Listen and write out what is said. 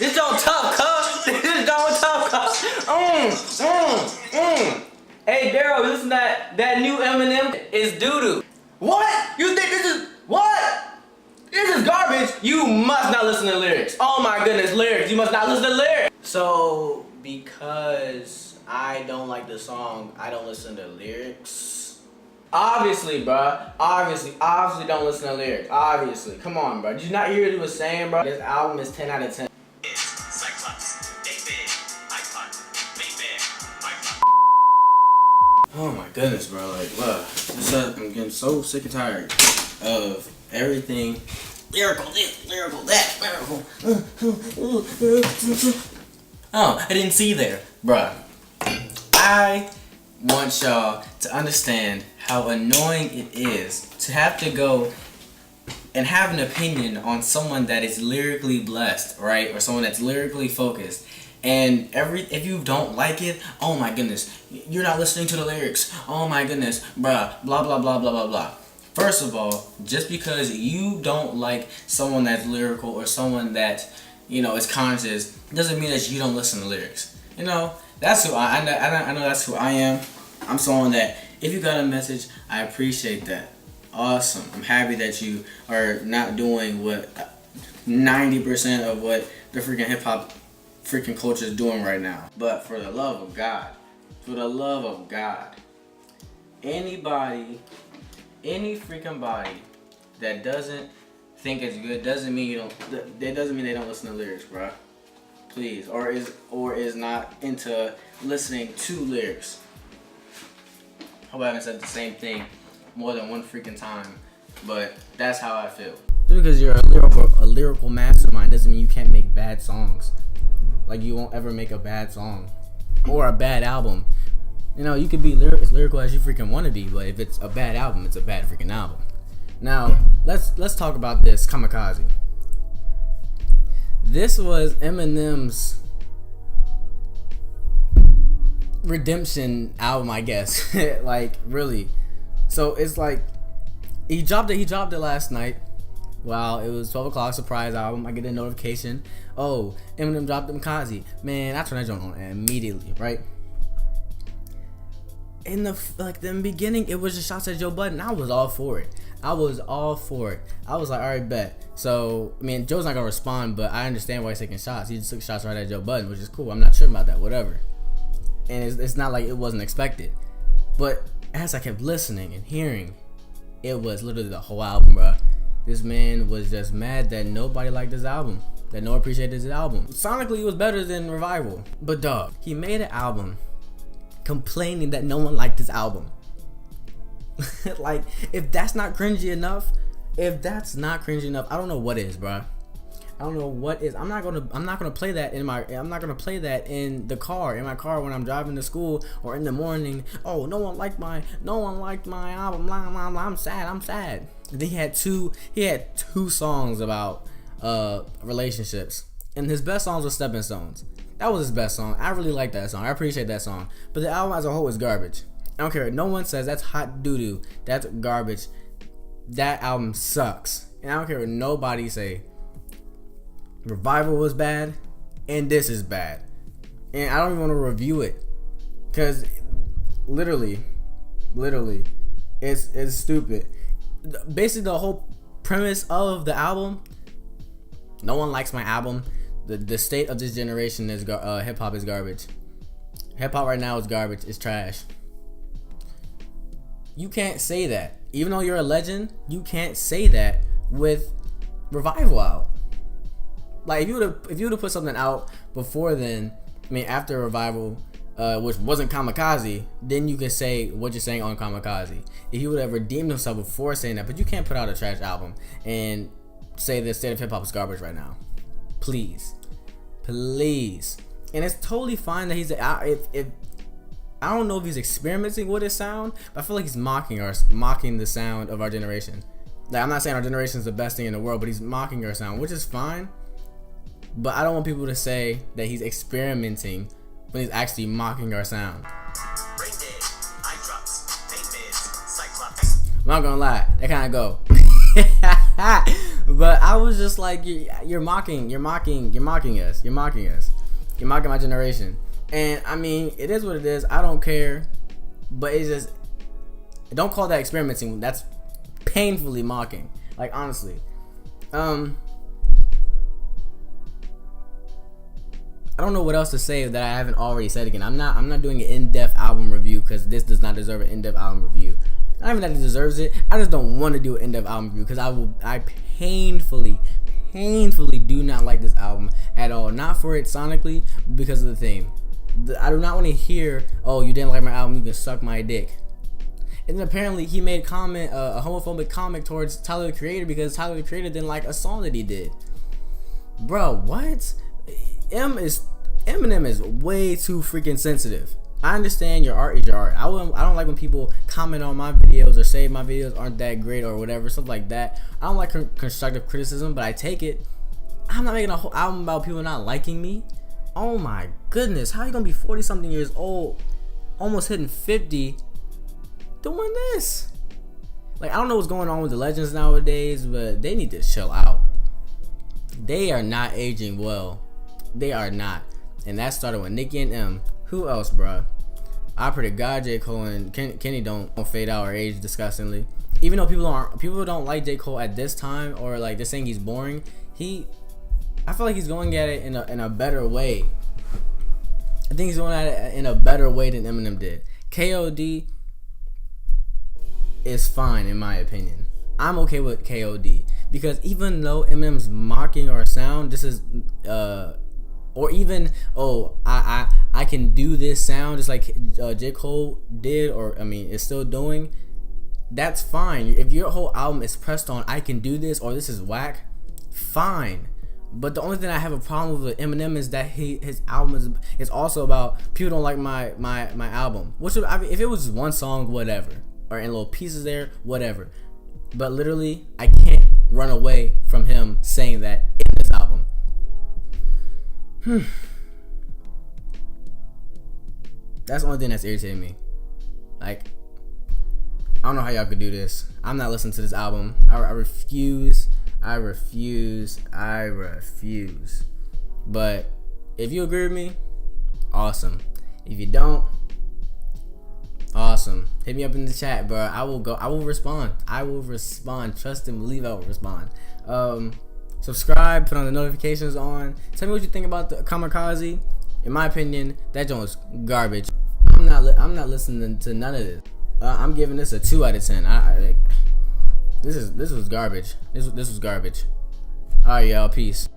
This don't tough, cuz. This don't tough, cuz. Hey, Daryl, listen to that new Eminem is doo-doo. What? You think this is, what? This is garbage. You must not listen to lyrics. Oh my goodness, lyrics. You must not listen to lyrics. So, because I don't like the song, I don't listen to lyrics. Obviously, bruh. Obviously don't listen to lyrics. Obviously. Come on, bruh. Did you not hear what he was saying, bruh? This album is 10 out of 10. Oh my goodness, bro. Like, bruh. I'm getting so sick and tired of everything. Lyrical this, lyrical that, lyrical. Oh, I didn't see there. Bruh. I want y'all to understand how annoying it is to have to go and have an opinion on someone that is lyrically blessed, right? Or someone that's lyrically focused. And if you don't like it, oh my goodness, you're not listening to the lyrics. Oh my goodness, bruh, blah, blah, blah, blah, blah, blah. First of all, just because you don't like someone that's lyrical or someone that, is conscious, doesn't mean that you don't listen to lyrics. That's who I know that's who I am. I'm someone that, if you got a message, I appreciate that. Awesome. I'm happy that you are not doing what 90% of what the freaking hip-hop freaking culture is doing right now. But for the love of God, anybody, any freaking body that doesn't think it's good doesn't mean they don't listen to lyrics, bro. Please, or is not into listening to lyrics. Hope I haven't said the same thing more than one freaking time, but that's how I feel. Just because you're a lyrical mastermind doesn't mean you can't make bad songs. Like, you won't ever make a bad song or a bad album. You can be as lyrical as you freaking want to be, but if it's a bad album, it's a bad freaking album. Now, let's talk about this Kamikaze. This was Eminem's redemption album, I guess. Like, really. So it's like he dropped it last night. Wow, it was 12 o'clock, surprise album. I get a notification. Oh, Eminem dropped Kamikaze. Man, I turn that joint on immediately, right? In the beginning, it was just shots at Joe Budden. I was all for it. I was like, all right, bet. So, Joe's not gonna respond, but I understand why he's taking shots. He just took shots right at Joe Budden, which is cool. I'm not tripping about that, whatever. And it's not like it wasn't expected. But as I kept listening and hearing, it was literally the whole album, bro. This man was just mad that nobody liked his album, that no one appreciated his album. Sonically, it was better than Revival. But dog, he made an album complaining that no one liked his album. Like, if that's not cringy enough, I don't know what is, bro. I don't know what is. I'm not gonna play that in the car, when I'm driving to school or in the morning. Oh, no one liked my album. Blah, blah, blah. I'm sad. And then he had two songs about relationships, and his best songs were Stepping Stones. That was his best song. I really like that song. I appreciate that song. But the album as a whole is garbage. I don't care. No one says that's hot doo-doo. That's garbage. That album sucks. And I don't care what nobody say. Revival was bad, and this is bad. And I don't even want to review it, because literally, it's stupid. Basically, the whole premise of the album, no one likes my album. The state of this generation is hip hop is garbage. Hip hop right now is garbage. It's trash. You can't say that. Even though you're a legend, you can't say that with Revival out. Like, if you would have put something out before then, after Revival, which wasn't Kamikaze, then you can say what you're saying on Kamikaze. If he would have redeemed himself before saying that, but you can't put out a trash album and say the state of hip hop is garbage right now. Please. And it's totally fine that he's I don't know if he's experimenting with his sound, but I feel like he's mocking the sound of our generation. Like, I'm not saying our generation is the best thing in the world, but he's mocking our sound, which is fine. But I don't want people to say that he's experimenting when he's actually mocking our sound. I'm not gonna lie, that kind of go. But I was just like, you're mocking us. You're mocking my generation. And I mean, it is what it is. I don't care. But it's just, don't call that experimenting. That's painfully mocking. Like, honestly. I don't know what else to say that I haven't already said again. I'm not doing an in-depth album review because this does not deserve an in-depth album review. Not even that it deserves it. I just don't want to do an in-depth album review because I painfully do not like this album at all. Not for it sonically, but because of the theme. I do not want to hear, oh, you didn't like my album, you can suck my dick. And then apparently he made a homophobic comment towards Tyler the Creator because Tyler the Creator didn't like a song that he did. Bro, what? Eminem is way too freaking sensitive. I understand your art is your art. I don't like when people comment on my videos or say my videos aren't that great or whatever, stuff like that. I don't like constructive criticism, but I take it. I'm not making a whole album about people not liking me. Oh my goodness, how are you gonna be 40 something years old, almost hitting 50, doing this? Like, I don't know what's going on with the legends nowadays, but they need to chill out. They are not aging well. They are not. And that started with Nicki and M. Who else, bruh? I pray to God J. Cole and Kenny don't fade out or age disgustingly. Even though people don't like J. Cole at this time, or like they're saying he's boring, I feel like he's going at it in a better way. I think he's going at it in a better way than Eminem did. KOD is fine in my opinion. I'm okay with KOD because even though Eminem's mocking our sound, this is or even, oh, I can do this sound just like J. Cole did, or I mean is still doing. That's fine. If your whole album is pressed on I can do this or this is whack, fine. But the only thing I have a problem with Eminem is that his album is also about people don't like my album. Which, I mean, if it was just one song, whatever, or in little pieces there, whatever. But literally, I can't run away from him saying that in this album. That's the only thing that's irritating me. Like, I don't know how y'all could do this. I'm not listening to this album. I refuse. But if you agree with me, awesome. If you don't, awesome. Hit me up in the chat, bro. I will respond. Trust and believe I will respond. Subscribe, put on the notifications on. Tell me what you think about the Kamikaze. In my opinion, that joint was garbage. I'm not listening to none of this. I'm giving this a 2 out of 10. This was garbage. This was garbage. All right, y'all. Peace.